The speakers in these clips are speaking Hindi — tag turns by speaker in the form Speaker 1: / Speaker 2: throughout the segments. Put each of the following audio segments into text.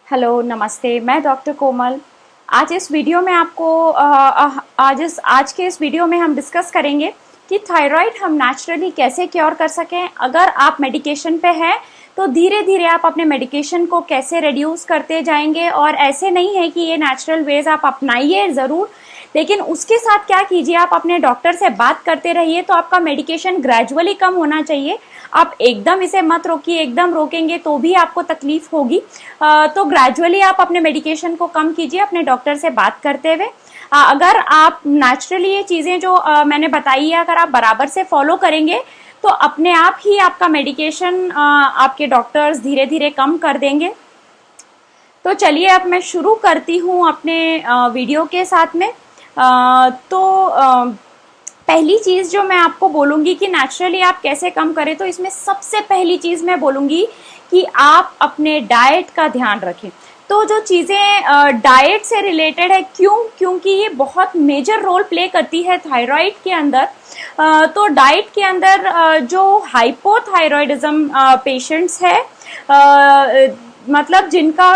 Speaker 1: हेलो नमस्ते, मैं डॉक्टर कोमल। आज इस वीडियो में आपको आज के इस वीडियो में हम डिस्कस करेंगे कि थायराइड हम नेचुरली कैसे क्योर कर सकें। अगर आप मेडिकेशन पे हैं तो धीरे धीरे आप अपने मेडिकेशन को कैसे रिड्यूस करते जाएंगे। और ऐसे नहीं है कि ये नेचुरल वेज आप अपनाइए ज़रूर, लेकिन उसके साथ क्या कीजिए, आप अपने डॉक्टर से बात करते रहिए। तो आपका मेडिकेशन ग्रेजुअली कम होना चाहिए। आप एकदम इसे मत रोकिए, एकदम रोकेंगे तो भी आपको तकलीफ होगी। तो ग्रेजुअली आप अपने मेडिकेशन को कम कीजिए अपने डॉक्टर से बात करते हुए। अगर आप नेचुरली ये चीज़ें जो मैंने बताई है अगर आप बराबर से फॉलो करेंगे तो अपने आप ही आपका मेडिकेशन आपके डॉक्टर्स धीरे धीरे कम कर देंगे। तो चलिए अब मैं शुरू करती हूँ अपने वीडियो के साथ में। पहली चीज़ जो मैं आपको बोलूँगी कि नेचुरली आप कैसे कम करें, तो इसमें सबसे पहली चीज़ मैं बोलूँगी कि आप अपने डाइट का ध्यान रखें। तो जो चीज़ें डाइट से रिलेटेड है, क्योंकि ये बहुत मेजर रोल प्ले करती है थायराइड के अंदर। तो डाइट के अंदर जो हाइपोथायरॉयडिज्म पेशेंट्स है, मतलब जिनका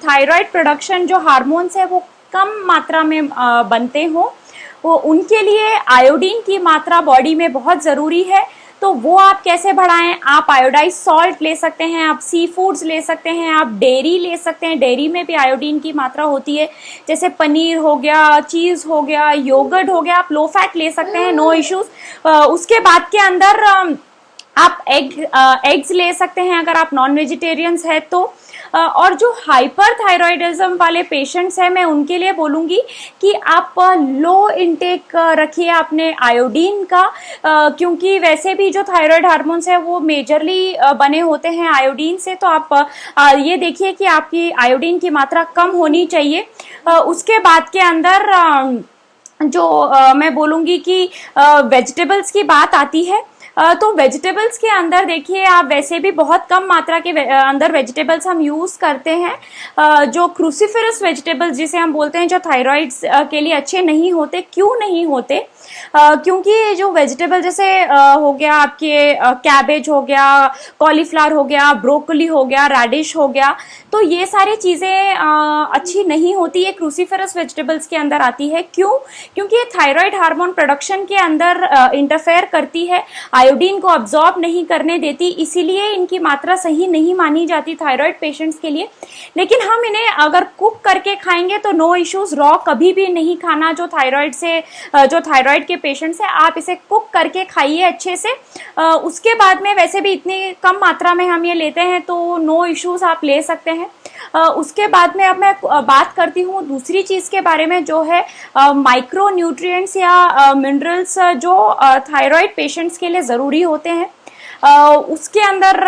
Speaker 1: थायराइड प्रोडक्शन जो हार्मोन्स है वो कम मात्रा में बनते हो, वो उनके लिए आयोडीन की मात्रा बॉडी में बहुत ज़रूरी है। तो वो आप कैसे बढ़ाएं? आप आयोडाइज सॉल्ट ले सकते हैं, आप सी फूड्स ले सकते हैं, आप डेयरी ले सकते हैं। डेयरी में भी आयोडीन की मात्रा होती है, जैसे पनीर हो गया, चीज़ हो गया, योगर्ट हो गया। आप लो फैट ले सकते हैं, नो इश्यूज। उसके बाद के अंदर आप एग्स ले सकते हैं अगर आप नॉन वेजिटेरियंस है तो। और जो हाइपर थायरॉयडिज्म वाले पेशेंट्स हैं, मैं उनके लिए बोलूँगी कि आप लो इनटेक रखिए अपने आयोडीन का, क्योंकि वैसे भी जो थायराइड हार्मोन्स है वो मेजरली बने होते हैं आयोडीन से। तो आप ये देखिए कि आपकी आयोडीन की मात्रा कम होनी चाहिए। उसके बाद के अंदर जो मैं बोलूँगी कि वेजिटेबल्स की बात आती है। तो वेजिटेबल्स के अंदर देखिए, आप वैसे भी बहुत कम मात्रा के अंदर वेजिटेबल्स हम यूज़ करते हैं। जो क्रूसीफेरस वेजिटेबल्स जिसे हम बोलते हैं, जो थायराइड के लिए अच्छे नहीं होते। क्यों नहीं होते? क्योंकि जो वेजिटेबल जैसे हो गया आपके कैबेज हो गया, कॉलीफ्लावर हो गया, ब्रोकली हो गया, रेडिश हो गया, तो ये सारी चीज़ें अच्छी नहीं होती है, क्रूसीफेरस वेजिटेबल्स के अंदर आती है। क्यों? क्योंकि ये थायराइड हार्मोन प्रोडक्शन के अंदर इंटरफेयर करती है, आयोडीन को अब्जॉर्ब नहीं करने देती, इसीलिए इनकी मात्रा सही नहीं मानी जाती थायराइड पेशेंट्स के लिए। लेकिन हम इन्हें अगर कुक करके खाएंगे तो नो इश्यूज। रॉ कभी भी नहीं खाना जो थायराइड के पेशेंट्स हैं, आप इसे कुक करके खाइए अच्छे से। उसके बाद में वैसे भी इतनी कम मात्रा में हम ये लेते हैं तो नो इश्यूज, आप ले सकते हैं। उसके बाद में अब मैं बात करती हूँ दूसरी चीज़ के बारे में, जो है माइक्रो न्यूट्रिएंट्स या मिनरल्स जो थायराइड पेशेंट्स के लिए ज़रूरी होते हैं। उसके अंदर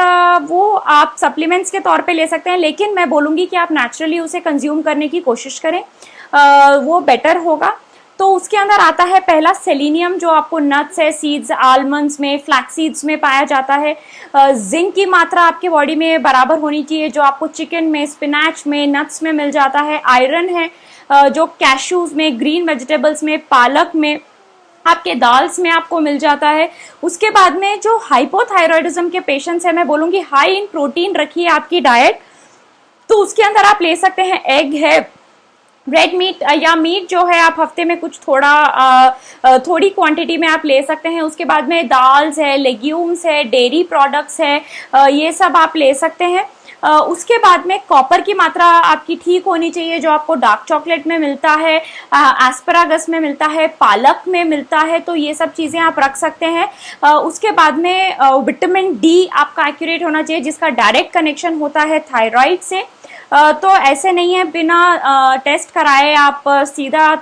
Speaker 1: वो आप सप्लीमेंट्स के तौर पे ले सकते हैं, लेकिन मैं बोलूँगी कि आप नेचुरली उसे कंज्यूम करने की कोशिश करें, वो बेटर होगा। तो उसके अंदर आता है पहला सेलेनियम, जो आपको नट्स है, सीड्स, आलमंड्स में, फ्लैक्स सीड्स में पाया जाता है। जिंक की मात्रा आपके बॉडी में बराबर होनी चाहिए, जो आपको चिकन में, स्पिनच में, नट्स में मिल जाता है। आयरन है जो कैश्यूज में, ग्रीन वेजिटेबल्स में, पालक में, आपके दाल्स में आपको मिल जाता है। उसके बाद में जो हाइपोथायरॉयडिज्म के पेशेंट्स हैं, मैं बोलूँगी हाई इन प्रोटीन रखिए आपकी डाइट। तो उसके अंदर आप ले सकते हैं एग है, रेड मीट या मीट जो है आप हफ्ते में कुछ थोड़ी क्वांटिटी में आप ले सकते हैं। उसके बाद में दाल्स है, लेग्यूम्स है, डेयरी प्रोडक्ट्स है, ये सब आप ले सकते हैं। उसके बाद में कॉपर की मात्रा आपकी ठीक होनी चाहिए, जो आपको डार्क चॉकलेट में मिलता है, एस्परागस में मिलता है, पालक में मिलता है। तो ये सब चीज़ें आप रख सकते हैं। उसके बाद में विटामिन डी आपका एक्यूरेट होना चाहिए, जिसका डायरेक्ट कनेक्शन होता है थायराइड से। तो ऐसे नहीं है बिना टेस्ट कराए आप सीधा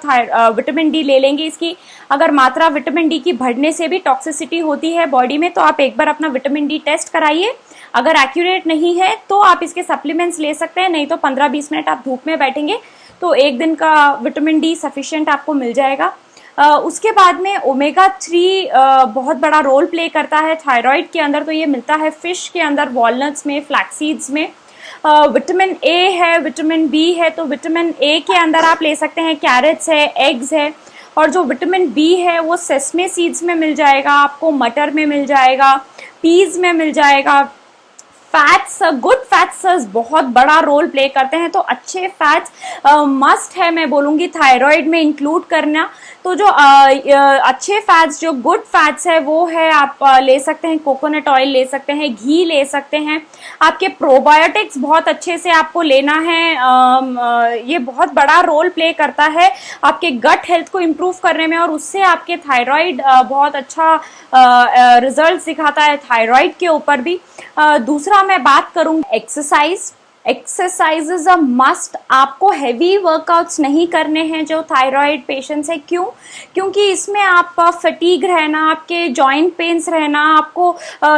Speaker 1: विटामिन डी ले लेंगे। इसकी अगर मात्रा विटामिन डी की बढ़ने से भी टॉक्सिसिटी होती है बॉडी में, तो आप एक बार अपना विटामिन डी टेस्ट कराइए। अगर एक्यूरेट नहीं है तो आप इसके सप्लीमेंट्स ले सकते हैं, नहीं तो 15-20 मिनट आप धूप में बैठेंगे तो एक दिन का विटामिन डी सफिशिएंट आपको मिल जाएगा। उसके बाद में ओमेगा 3 बहुत बड़ा रोल प्ले करता है थायराइड के अंदर। तो ये मिलता है फिश के अंदर, वॉलनट्स में, फ्लैक्सीड्स में। विटामिन ए है, विटामिन बी है, तो विटामिन ए के अंदर आप ले सकते हैं कैरेट्स है, एग्स है। और जो विटामिन बी है वो सेसमे सीड्स में मिल जाएगा आपको, मटर में मिल जाएगा, पीज में मिल जाएगा, फैट्स, गुड फैट्स बहुत बड़ा रोल प्ले करते हैं। तो अच्छे फैट्स मस्ट है, मैं बोलूँगी थायराइड में इंक्लूड करना। तो जो अच्छे फैट्स, जो गुड फैट्स है वो है, आप ले सकते हैं कोकोनट ऑयल ले सकते हैं, घी ले सकते हैं। आपके प्रोबायोटिक्स बहुत अच्छे से आपको लेना है, ये बहुत बड़ा रोल प्ले करता है आपके गट हेल्थ को इम्प्रूव करने में, और उससे आपके थायराइड बहुत अच्छा रिजल्ट दिखाता है थायराइड के ऊपर भी। दूसरा मैं बात करूंगी exercise. Exercise is a must. आपको हैवी वर्कआउट्स नहीं करने हैं जो थायराइड पेशेंट्स है। क्यों? क्योंकि इसमें आप फटीग रहना, आपके जॉइंट पेन्स रहना, आपको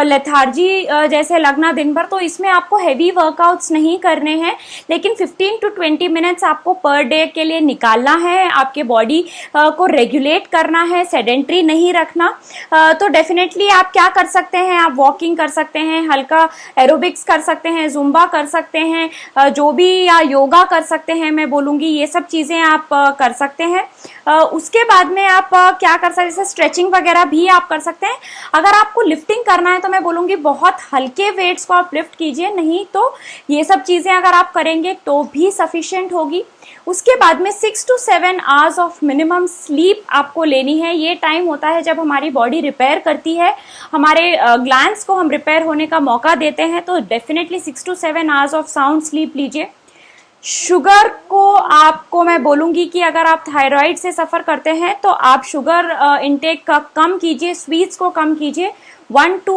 Speaker 1: लेथार्जी जैसे लगना दिन भर, तो इसमें आपको हैवी वर्कआउट्स नहीं करने हैं। लेकिन 15 to 20 मिनट्स आपको पर डे के लिए निकालना है, आपके बॉडी को रेगुलेट करना है, सेडेंट्री नहीं रखना। तो डेफिनेटली आप क्या कर सकते हैं, आप वॉकिंग कर सकते हैं, हल्का एरोबिक्स कर सकते हैं, जुम्बा कर सकते हैं, जो भी, या योगा कर सकते हैं। मैं बोलूंगी ये सब चीजें आप कर सकते हैं। उसके बाद में आप क्या कर सकते हैं, जैसे स्ट्रेचिंग वगैरह भी आप कर सकते हैं। अगर आपको लिफ्टिंग करना है तो मैं बोलूंगी बहुत हल्के वेट्स को आप लिफ्ट कीजिए, नहीं तो ये सब चीजें अगर आप करेंगे तो भी सफिशिएंट होगी। उसके बाद में 6 to 7 hours of minimum sleep आपको लेनी है। ये टाइम होता है जब हमारी बॉडी रिपेयर करती है, हमारे ग्लैंड्स को हम रिपेयर होने का मौका देते हैं। तो definitely 6 to 7 hours of sound sleep लीजिए। शुगर को आपको मैं बोलूँगी कि अगर आप थायराइड से सफ़र करते हैं तो आप शुगर इनटेक का कम कीजिए, स्वीट्स को कम कीजिए। 1 to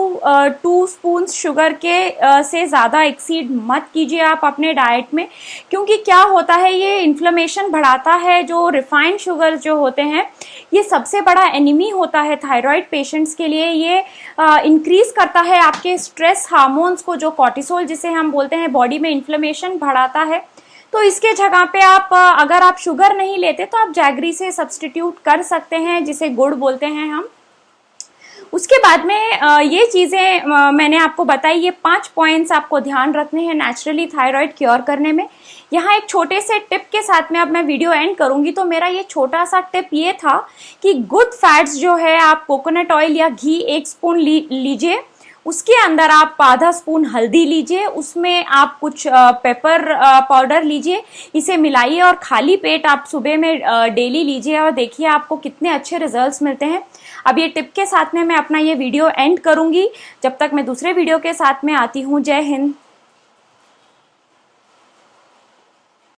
Speaker 1: 2 स्पून शुगर के से ज़्यादा एक्सीड मत कीजिए आप अपने डाइट में, क्योंकि क्या होता है, ये इन्फ्लेमेशन बढ़ाता है। जो रिफाइंड शुगर जो होते हैं, ये सबसे बड़ा एनिमी होता है थायराइड पेशेंट्स के लिए। ये इंक्रीज करता है आपके स्ट्रेस हार्मोन्स को, जो कॉर्टिसोल जिसे हम बोलते हैं, बॉडी में इन्फ्लेमेशन बढ़ाता है। तो इसके जगह पे आप अगर आप शुगर नहीं लेते तो आप जैगरी से सब्सटीट्यूट कर सकते हैं, जिसे गुड़ बोलते हैं हम। उसके बाद में ये चीज़ें मैंने आपको बताई, ये 5 पॉइंट्स आपको ध्यान रखने हैं नेचुरली थायराइड क्योर करने में। यहाँ एक छोटे से टिप के साथ में अब मैं वीडियो एंड करूंगी। तो मेरा ये छोटा सा टिप ये था कि गुड फैट्स जो है, आप कोकोनट ऑयल या घी 1 स्पून लीजिए, उसके अंदर आप आधा स्पून हल्दी लीजिए, उसमें आप कुछ पेपर पाउडर लीजिए, इसे मिलाइए और खाली पेट आप सुबह में डेली लीजिए, और देखिए आपको कितने अच्छे रिजल्ट्स मिलते हैं। अब ये टिप के साथ में मैं अपना ये वीडियो एंड करूंगी। जब तक मैं दूसरे वीडियो के साथ में आती हूँ, जय हिंद।